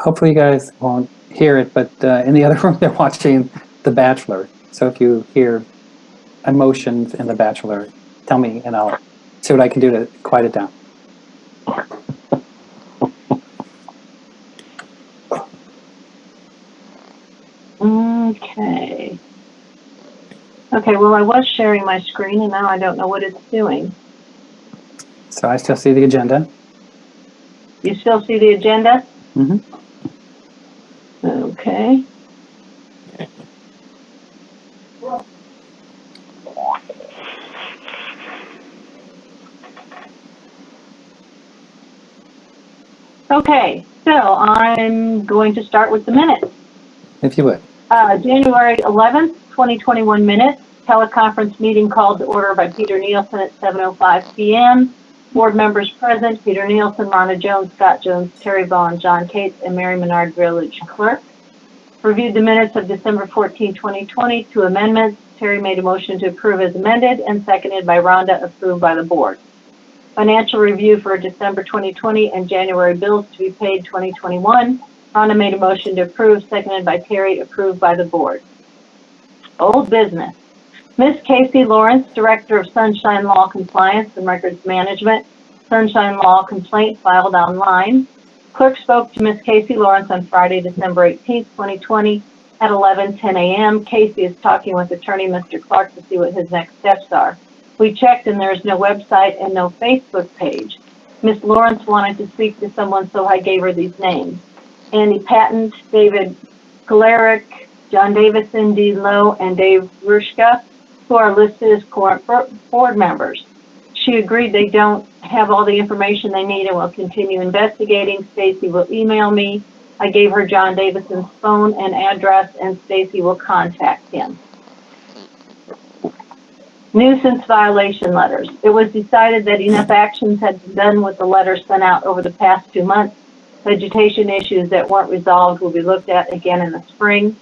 hopefully you guys won't hear it, but in the other room they're watching The Bachelor. So if you hear emotions in The Bachelor, tell me and I'll see what I can do to quiet it down. Okay. Okay, well, I was sharing my screen and now I don't know what it's doing. So I still see the agenda. You still see the agenda? Mm-hmm. Okay. Okay, so I'm going to start with the minutes. If you would. January 11th, 2021 minutes, teleconference meeting called to order by Peter Nielsen at 7:05 p.m. Board members present, Peter Nielsen, Rhonda Jones, Scott Jones, Terry Vaughn, John Cates, and Mary Menard, village clerk. Reviewed the minutes of December 14, 2020, 2 amendments. Terry made a motion to approve as amended and seconded by Rhonda, approved by the board. Financial review for December 2020 and January bills to be paid 2021. Rhonda made a motion to approve, seconded by Terry, approved by the board. Old business. Ms. Casey Lawrence, Director of Sunshine Law Compliance and Records Management, Sunshine Law complaint filed online. Clerk spoke to Ms. Casey Lawrence on Friday, December 18, 2020 at 11:10 a.m. Casey is talking with attorney Mr. Clark to see what his next steps are. We checked and there is no website and no Facebook page. Ms. Lawrence wanted to speak to someone, so I gave her these names. Andy Patton, David Galerick, John Davison, Dee Lowe, and Dave Rushka, who are listed as current board members. She agreed they don't have all the information they need and will continue investigating. Stacy will email me. I gave her John Davison's phone and address, and Stacy will contact him. Nuisance violation letters. It was decided that enough actions had been done with the letters sent out over the past 2 months. Vegetation issues that weren't resolved will be looked at again in the spring.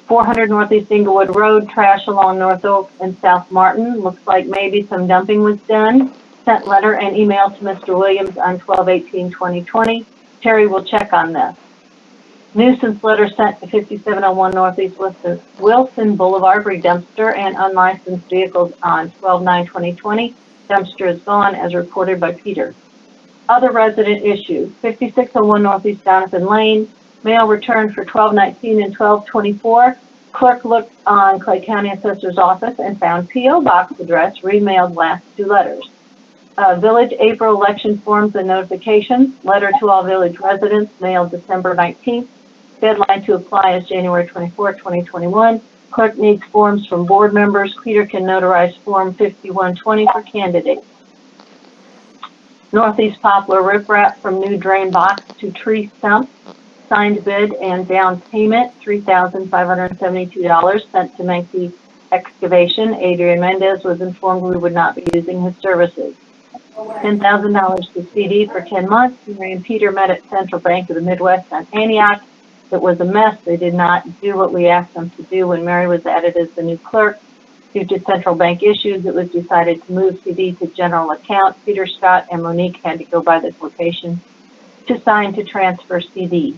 400 Northeast Inglewood Road, trash along North Oak and South Martin. Looks like maybe some dumping was done. Sent letter and email to Mr. Williams on 12/18/2020. Terry will check on this. Nuisance letter sent to 5701 Northeast Wilson Boulevard re dumpster and unlicensed vehicles on 12/9/2020. Dumpster is gone as reported by Peter. Other resident issues, 5601 Northeast Donovan Lane, mail returned for 12/19 and 12/24. Clerk looked on Clay County Assessor's Office and found P.O. Box address, remailed last 2 letters. Village April election forms and notifications, letter to all village residents, mailed December 19th. Deadline to apply is January 24, 2021. Clerk needs forms from board members. Peter can notarize Form 5120 for candidates. Northeast Poplar riprap from new drain box to tree stump. Signed bid and down payment, $3,572 sent to make the excavation. Adrian Mendez was informed we would not be using his services. $10,000 to CD for 10 months. Mary and Peter met at Central Bank of the Midwest on Antioch. It was a mess. They did not do what we asked them to do when Mary was added as the new clerk. Due to central bank issues, it was decided to move CD to general account. Peter, Scott, and Monique had to go by this location to sign to transfer CD.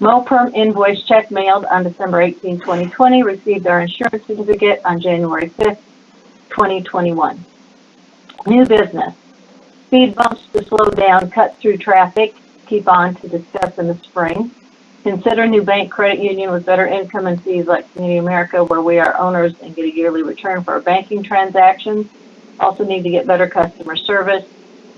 MoPerm invoice check mailed on December 18, 2020, received our insurance certificate on January 5th, 2021. New business. Speed bumps to slow down, cut through traffic, keep on to discuss in the spring. Consider new bank credit union with better income and fees like Community America, where we are owners and get a yearly return for our banking transactions. Also need to get better customer service.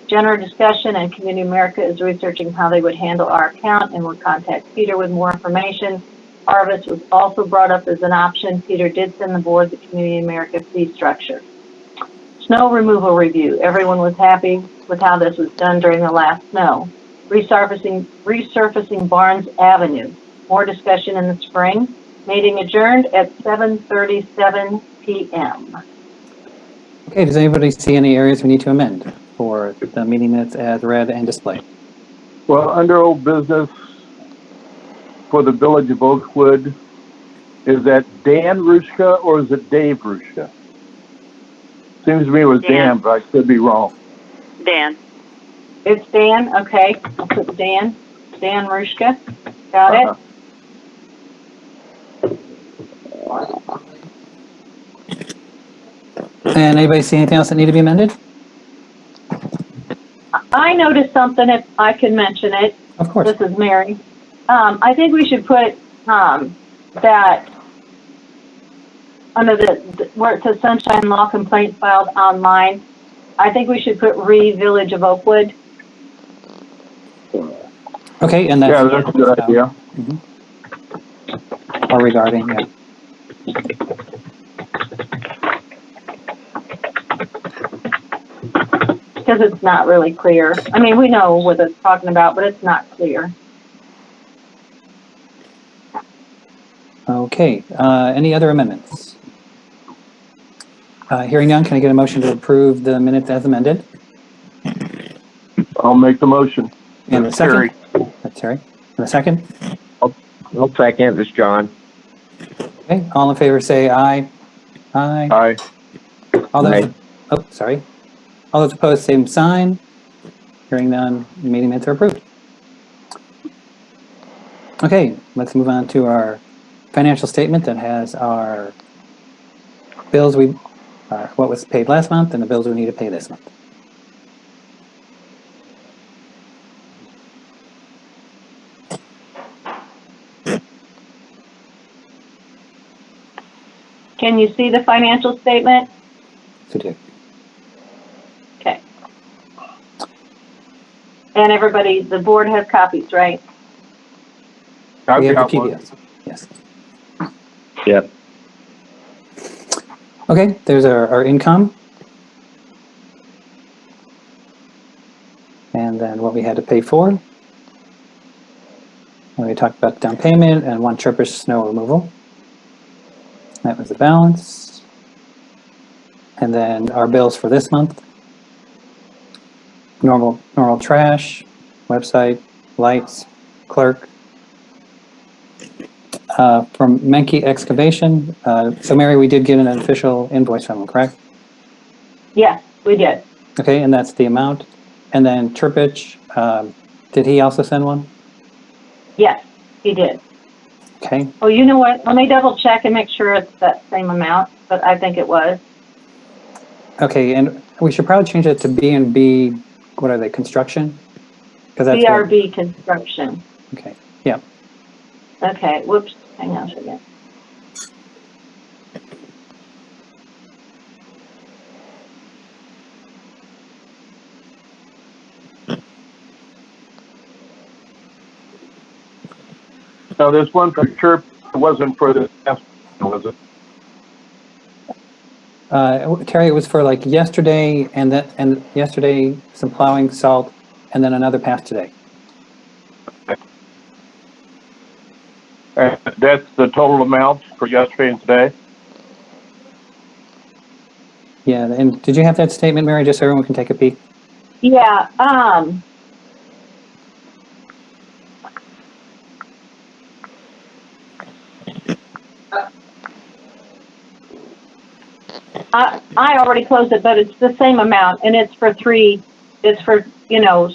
General discussion, and Community America is researching how they would handle our account and will contact Peter with more information. Harvest was also brought up as an option. Peter did send the board the Community America fee structure. Snow removal review. Everyone was happy with how this was done during the last snow. Resurfacing Barnes Avenue. More discussion in the spring. Meeting adjourned at 7:37 p.m. Okay, does anybody see any areas we need to amend for the meeting minutes as read and displayed? Well, under old business for the Village of Oakwood, is that Dan Rushka or is it Dave Rushka? Seems to me it was Dan, but I could be wrong. Dan. It's Dan, okay, I'll put Dan. Dan Rushka. Got it? And anybody see anything else that need to be amended? I noticed something, if I can mention it. Of course. This is Mary. I think we should put, that under where it says sunshine law complaints filed online, I think we should put Village of Oakwood. Okay, and that's. Yeah, that's a good idea. Mhm. Or regarding, yeah. Because it's not really clear. I mean, we know what it's talking about, but it's not clear. Okay, any other amendments? Hearing none, can I get a motion to approve the minutes as amended? I'll make the motion. And a That's second? Terry. That's Terry. And a second? I'll second. This is John. Okay, all in favor say aye. Aye. Aye. All those, Aye. oh, sorry. All those opposed, same sign. Hearing none, meeting minutes are approved. Okay, let's move on to our financial statement that has our bills what was paid last month and the bills we need to pay this month. Can you see the financial statement? So do. Okay. And everybody, the board has copies, right? I've We have got the one. PDFs. Yes. Yep. Okay, there's our income. And then what we had to pay for. And we talked about down payment and one trip of snow removal. That was the balance. And then our bills for this month. Normal trash, website, lights, clerk. From Menke Excavation. So Mary, we did get an official invoice from them, correct? Yes, we did. Okay, and that's the amount. And then Turpich, did he also send one? Yes, he did. Okay. Oh, you know what? Let me double check and make sure it's that same amount, but I think it was. Okay, and we should probably change it to B&B, what are they, construction? Because that's what, BRB Construction. okay, yeah. Okay, whoops, hang on a second. Now, this one for Chirp wasn't for the test, was it? Terry, it was for like yesterday and yesterday, some plowing, salt, and then another pass today. That's the total amount for yesterday and today? Yeah, and did you have that statement, Mary, just so everyone can take a peek? Yeah, I already closed it, but it's the same amount, and it's for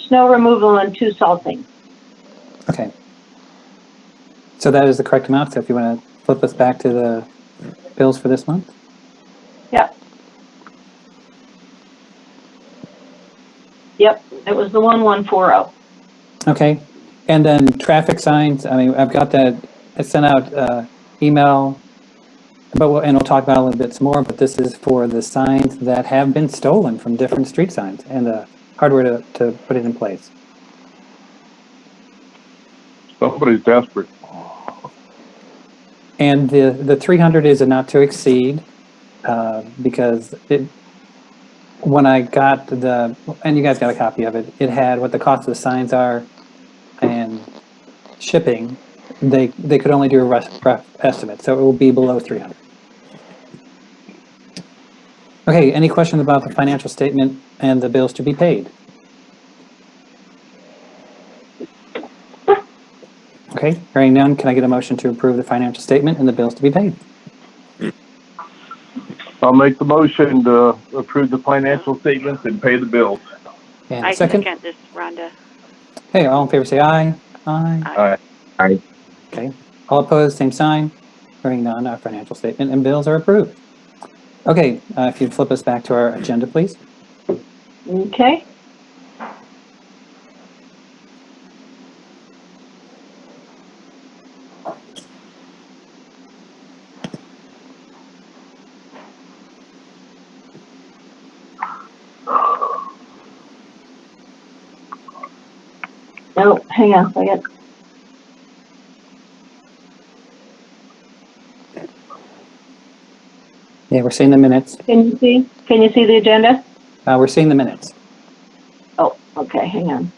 snow removal and 2 salting. Okay. So that is the correct amount. So if you want to flip us back to the bills for this month. Yep. Yep, it was the 1140. Okay. And then traffic signs, I mean, I've got that, I sent out email, and we'll talk about it a little bit more, but this is for the signs that have been stolen from different street signs and the hardware to put it in place. Somebody's desperate. And the 300 is a not to exceed because when I got and you guys got a copy of it, it had what the cost of the signs are and shipping. They could only do a rough estimate, so it will be below 300. Okay, any questions about the financial statement and the bills to be paid? Okay, hearing none, can I get a motion to approve the financial statement and the bills to be paid? I'll make the motion to approve the financial statements and pay the bills. And I second? second this, Rhonda. Okay, all in favor say aye. Aye. Aye. Okay. All opposed, same sign. Hearing none, our financial statement and bills are approved. Okay, if you'd flip us back to our agenda, please. Okay. Oh, hang on a second. Yeah, we're seeing the minutes. Can you see? Can you see the agenda? We're seeing the minutes. Oh, okay, hang on.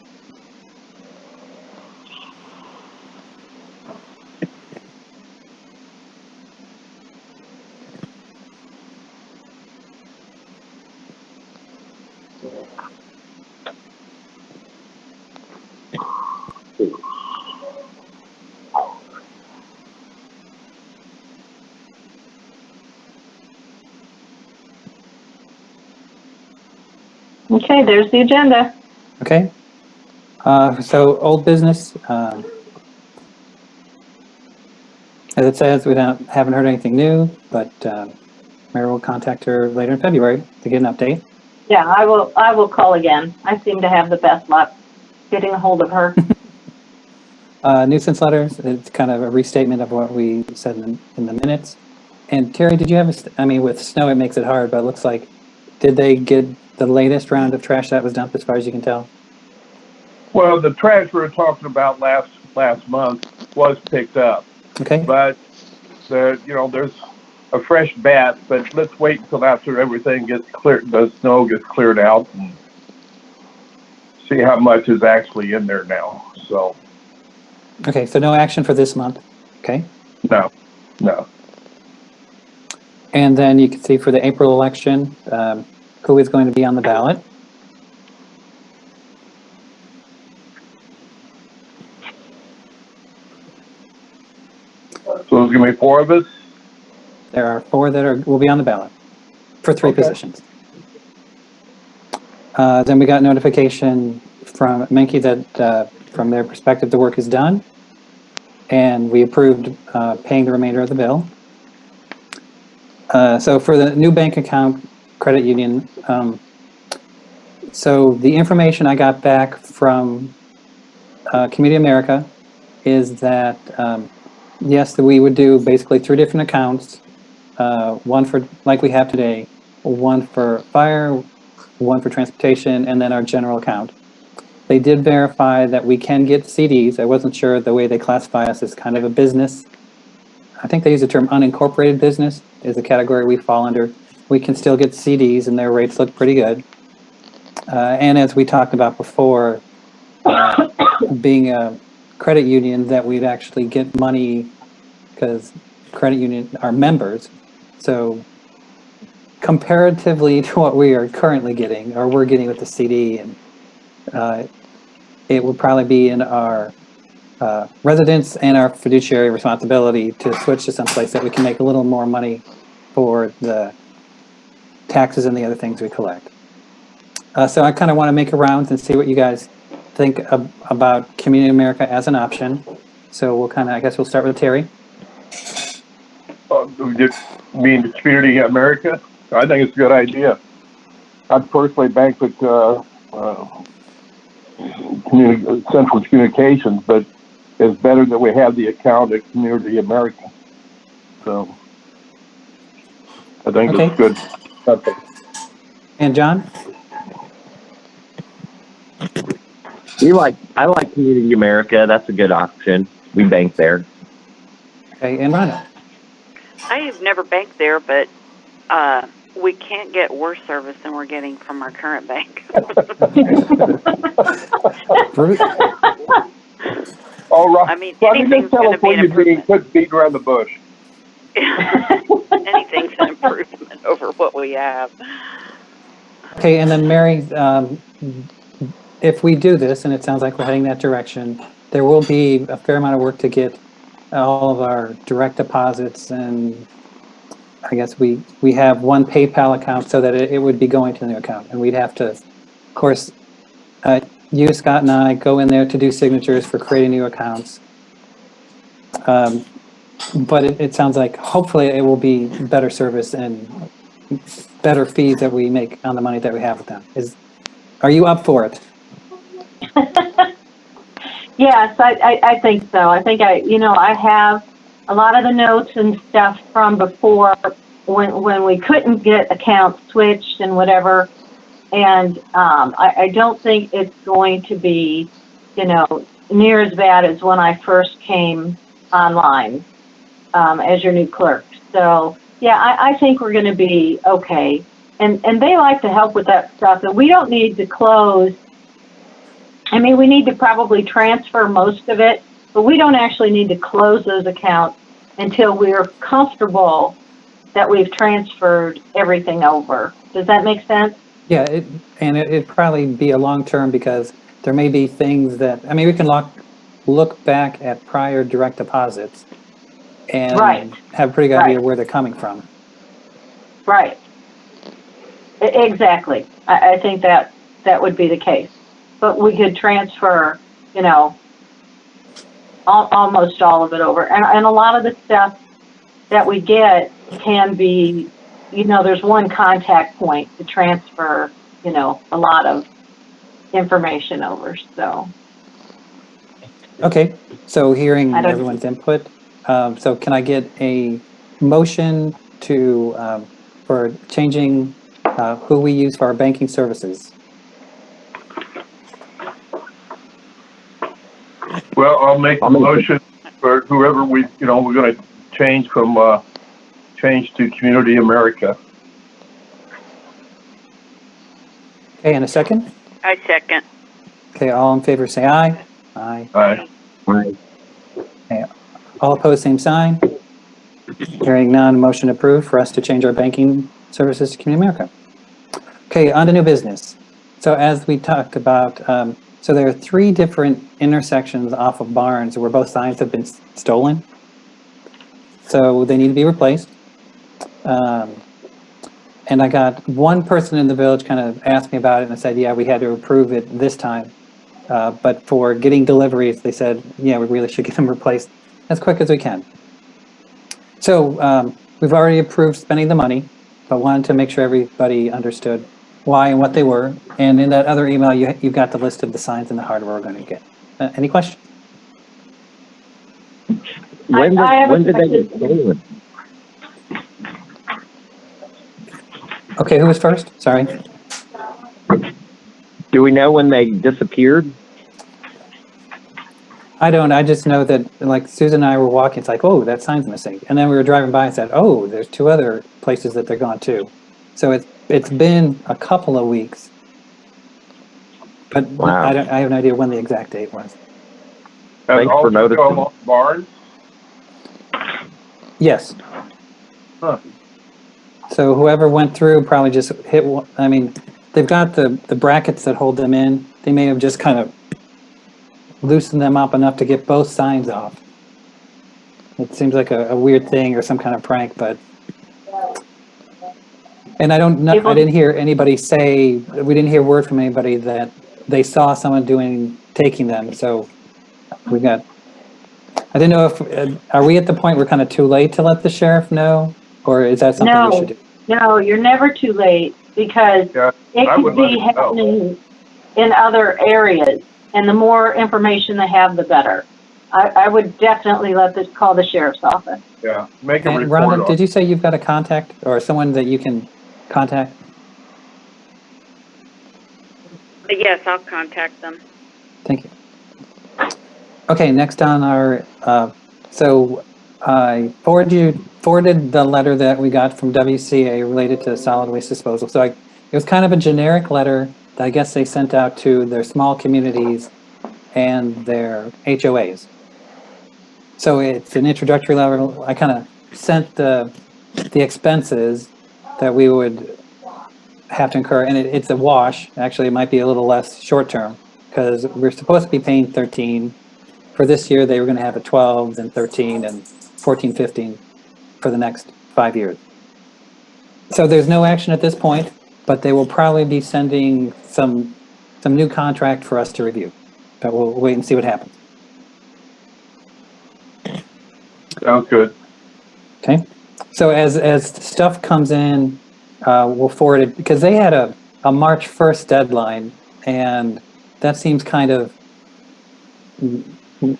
Okay, there's the agenda. Okay. So old business. As it says, we haven't heard anything new, but Mary will contact her later in February to get an update. Yeah, I will call again. I seem to have the best luck getting a hold of her. Nuisance letters, it's kind of a restatement of what we said in the minutes. And Terry, did you have, I mean, with snow, it makes it hard, but it looks like, did they get the latest round of trash that was dumped as far as you can tell? Well, the trash we were talking about last month was picked up, Okay, but there's a fresh batch. But let's wait until after everything gets cleared, the snow gets cleared out, and see how much is actually in there now. So okay, so no action for this month, okay? no. And then you can see for the April election, who is going to be on the ballot. So there's gonna be 4 of us. There are 4 that will be on the ballot for 3 Okay. positions. Then we got notification from Menke that from their perspective, the work is done. And we approved paying the remainder of the bill. So for the new bank account credit union, so the information I got back from Community America is that, yes, that we would do basically 3 different accounts, one for, like we have today, one for fire, one for transportation, and then our general account. They did verify that we can get CDs. I wasn't sure the way they classify us as kind of a business. I think they use the term unincorporated business is the category we fall under. We can still get CDs and their rates look pretty good. And as we talked about before, being a credit union, that we'd actually get money because credit union are members. So comparatively to what we are currently getting, or we're getting with the CD, and it would probably be in our residents and our fiduciary responsibility to switch to someplace that we can make a little more money for the taxes and the other things we collect. So I kind of want to make a round and see what you guys think about Community America as an option. So we'll kind of, I guess we'll start with Terry. You mean the Community America? I think it's a good idea. I'd personally bank with Central Communications, but it's better that we have the account at Community America. So I think Okay. it's good. Something. And John? I like Community America. That's a good option. We bank there. Okay, and Rhonda? I have never banked there, but we can't get worse service than we're getting from our current bank. Bruce? All right. I mean, So anything's just tell going us to be what an you're being improvement. beat around the bush. Anything's an improvement over what we have. Okay, and then Mary, if we do this, and it sounds like we're heading that direction, there will be a fair amount of work to get all of our direct deposits, and I guess we have one PayPal account so that it would be going to the new account, and we'd have to, of course, you, Scott, and I go in there to do signatures for creating new accounts. But it sounds like hopefully it will be better service and better fees that we make on the money that we have with them. Are you up for it? Yes, I think so. I think I have a lot of the notes and stuff from before when we couldn't get accounts switched and whatever. And I don't think it's going to be, near as bad as when I first came online as your new clerk. So yeah, I think we're going to be okay. And they like to help with that stuff. And we don't need to close. I mean, we need to probably transfer most of it, but we don't actually need to close those accounts until we're comfortable that we've transferred everything over. Does that make sense? Yeah, it'd probably be a long term because there may be things that, I mean, we can look back at prior direct deposits and Right. have a pretty good idea Right. where they're coming from. Right. Exactly. I think that would be the case. But we could transfer, almost all of it over. And a lot of the stuff that we get can be, there's one contact point to transfer, a lot of information over. So. Okay, so hearing I don't- everyone's input, so can I get a motion for changing who we use for our banking services? Well, I'll make the motion for whoever we're going to change to Community America. Okay, and a second? I second. Okay, all in favor say aye. Aye. Aye. Okay. All opposed, same sign. Hearing none, motion approved for us to change our banking services to Community America. Okay, on to new business. So as we talked about, so there are 3 different intersections off of Barnes where both signs have been stolen. So they need to be replaced. And I got one person in the village kind of asked me about it and I said, yeah, we had to approve it this time. But for getting deliveries, they said, yeah, we really should get them replaced as quick as we can. So we've already approved spending the money, but wanted to make sure everybody understood why and what they were. And in that other email, you've got the list of the signs and the hardware we're going to get. Any questions? When did they get stolen? Okay, who was first? Sorry. Do we know when they disappeared? I don't. I just know that, like, Susan and I were walking. It's like, oh, that sign's missing. And then we were driving by and said, oh, there's 2 other places that they're gone to. So it's been a couple of weeks. But Wow. I have no idea when the exact date was. Thanks for noticing. Barnes? Yes. Huh. So whoever went through probably just hit, I mean, they've got the brackets that hold them in. They may have just kind of loosened them up enough to get both signs off. It seems like a weird thing or some kind of prank, but. And I don't know, I didn't hear anybody say, we didn't hear word from anybody that they saw someone taking them. So we got, I didn't know if, are we at the point we're kind of too late to let the sheriff know? Or is that something we should do? No, you're never too late because it could be happening in other areas. And the more information they have, the better. I would definitely call the sheriff's office. Yeah, make a And report Rhonda, on did you say you've got a contact or someone that you can contact? But yes, I'll contact them. Thank you. Okay, next on our, so I forwarded the letter that we got from WCA related to solid waste disposal. So it was kind of a generic letter that I guess they sent out to their small communities and their HOAs. So it's an introductory letter. I kind of sent the expenses that we would have to incur, and it's a wash. Actually, it might be a little less short term because we're supposed to be paying 13. For this year, they were going to have a 12, then 13, and 14, 15 for the next 5 years. So there's no action at this point, but they will probably be sending some some new contract for us to review. But we'll wait and see what happens. Sounds good. Okay. So as stuff comes in, we'll forward it because they had a March 1st deadline, and that seems kind of,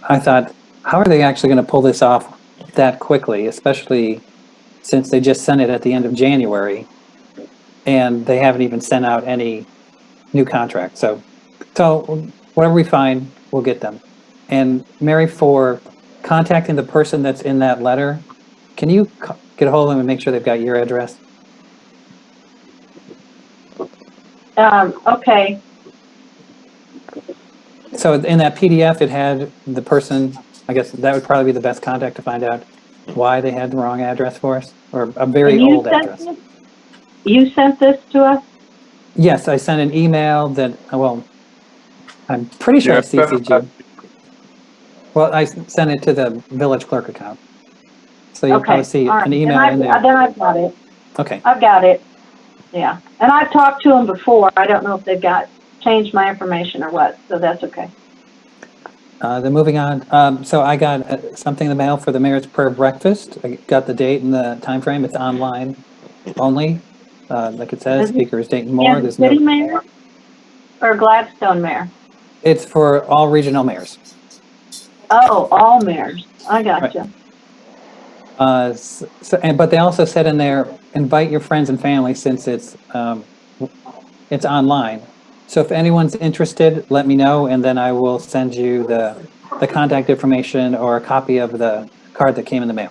I thought, how are they actually going to pull this off that quickly, especially since they just sent it at the end of January and they haven't even sent out any new contracts. So whatever we find, we'll get them. And Mary, for contacting the person that's in that letter, can you get a hold of them and make sure they've got your address? Okay. So in that PDF, it had the person, I guess that would probably be the best contact to find out why they had the wrong address for us, or a very And you old sent address. this? You sent this to us? Yes, I sent an email that, well, I'm pretty sure I CC'd you. Well, I sent it to the village clerk account. So you'll probably Okay, see all right. an email in there. Then I've got it. Okay. I've got it. Yeah. And I've talked to them before. I don't know if they've changed my information or what, so that's okay. Then moving on. So I got something in the mail for the mayor's prayer breakfast. I got the date and the time frame. It's online only. Like it says, Is it speakers date and more. Kansas There's City no. mayor or Gladstone mayor? It's for all regional mayors. Oh, all mayors. I Right. gotcha. But they also said in there, invite your friends and family since it's online. So if anyone's interested, let me know, and then I will send you the contact information or a copy of the card that came in the mail.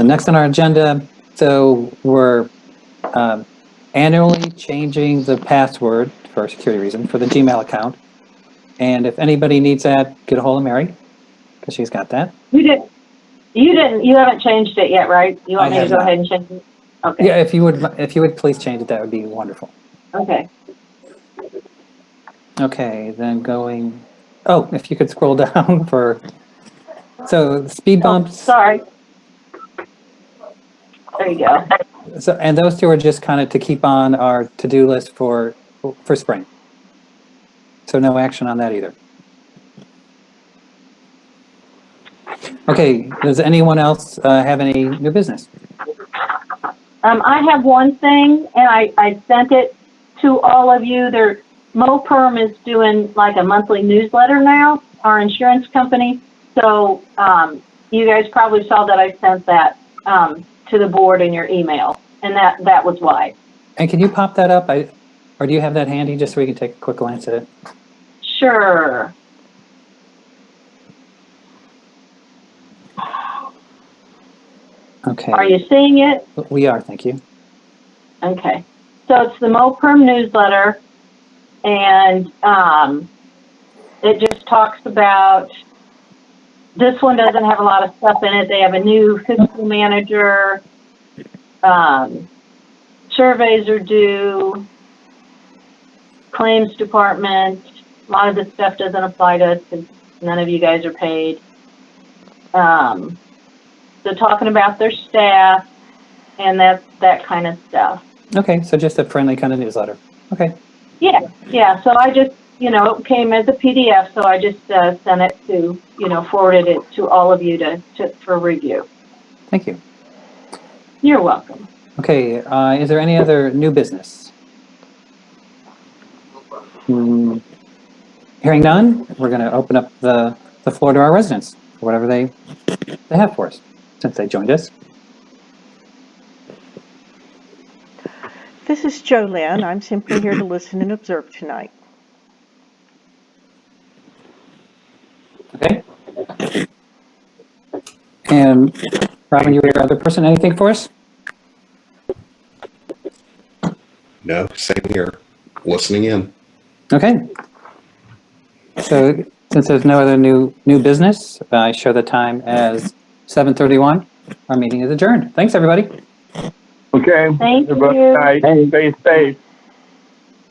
Next on our agenda, so we're annually changing the password for security reason for the Gmail account. And if anybody needs that, get a hold of Mary, because she's got that. You haven't changed it yet, right? You want I me to have go not. ahead and change it? Okay. Yeah, if you would please change it, that would be wonderful. Okay. Okay, then going, oh, if you could scroll down so speed Oh, bumps. sorry. There you go. So, and those two are just kind of to keep on our to-do list for spring. So no action on that either. Okay, does anyone else have any new business? I have one thing, and I sent it to all of you. MoPerm is doing like a monthly newsletter now, our insurance company. So you guys probably saw that I sent that to the board in your email, and that was why. And can you pop that up? Or do you have that handy just so we can take a quick glance at it? Sure. Okay. Are you seeing it? We are, thank you. Okay. So it's the MoPerm newsletter, and it just talks about, this one doesn't have a lot of stuff in it. They have a new fiscal manager, surveys are due, claims department. A lot of this stuff doesn't apply to us because none of you guys are paid. So talking about their staff and that kind of stuff. Okay, so just a friendly kind of newsletter. Okay. Yeah. So I just, it came as a PDF, so I just sent it to, forwarded it to all of you for review. Thank you. You're welcome. Okay, is there any other new business? Hearing none, we're going to open up the floor to our residents for whatever they have for us since they joined us. This is Jolynn. I'm simply here to listen and observe tonight. Okay. And Robin, you were your other person. Anything for us? No, same here. Listening in. Okay. So since there's no other new business, I show the time as 7:31. Our meeting is adjourned. Thanks, everybody. Okay. Thank everybody, you. Night. Stay safe.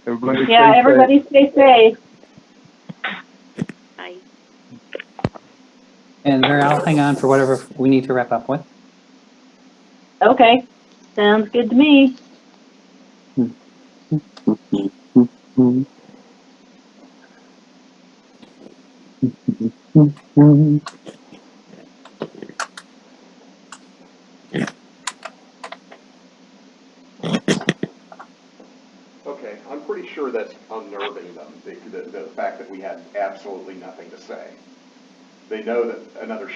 Everybody stay safe. Everybody stay safe. Bye. And Mary, I'll hang on for whatever we need to wrap up with. Okay. Sounds good to me. Okay, I'm pretty sure that's unnerving them, the fact that we had absolutely nothing to say. They know that another